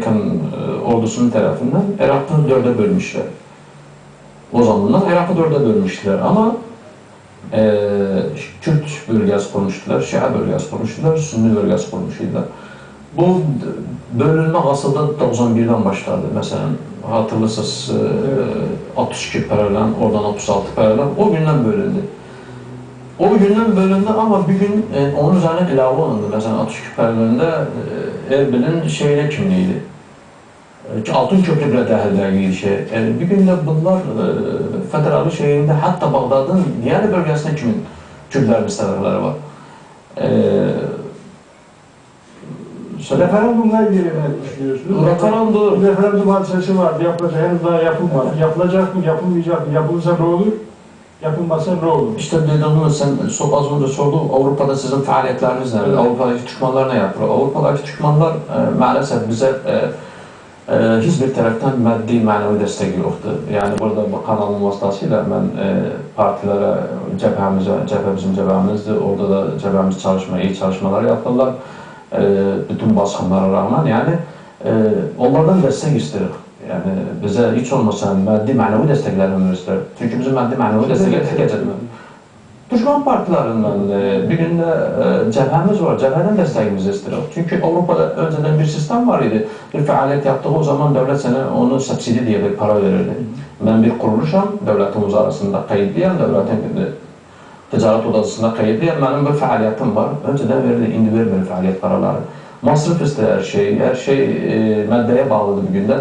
Amerikan ordusunun tarafından Irak'ı dörde bölmüşler. O zamanlar Irak'ı dörde bölmüşler ama Kürt bölgesi kurmuştular, Şia bölgesi kurmuştular, Sünni bölgesi kurmuştular. Bu bölünme aslında 91'den başladı. Mesela hatırlıyorsanız 62 paralel, oradan 36 paralel, o günden bölündü. O günden bölündü ama bir gün onun üzerine ilave olundu. Mesela 62 paralelinde Erbil'in şeyine kimliğiydi. Altın Köprü bile dahil şey. Bir gün de bunlar federal şeyinde, hatta Bağdad'ın diğer bölgesinde kimin Kürtler müstəviləri var. Referandumla ilgili ne düşünüyorsunuz? Referandum hadisesi vardı, yapılacak, henüz daha yapılmadı. Yapılacak mı, yapılmayacak mı? Yapılırsa ne olur? Yapılmazsa ne olur? İşte dediğiniz, sen az önce sordu, Avrupa'da sizin faaliyetleriniz nerede? Evet. Avrupa'daki Türkmenler ne yapıyor? Avrupa'daki Türkmenler maalesef bize hiçbir taraftan maddi manevi destek yoktu. Yani burada bu kanalın vasıtasıyla ben partilere, bizim cebhemizdi, orada da cebhemiz iyi çalışmalar yaptılar. Bütün baskınlara rağmen yani onlardan destek istedik. Yani bize hiç olmasa maddi manevi desteklerini istedik. Çünkü bizim maddi manevi destekleri tek edilmedi. Düşman partilerinden bir gün de cebhemiz var, cebheden destekimizi istedik. Çünkü Avrupa'da önceden bir sistem var idi. Bir faaliyet yaptığı o zaman devlet sana onu subsidi diye bir para verirdi. Ben bir kuruluşam, devletimiz arasında kayıtlıyam, devletin ticaret odasında kayıtlıyam, benim bir faaliyetim var. Önceden verirdi, indi vermedi faaliyet paraları. Masraf ister her şey maddeye bağlıdır bir günde.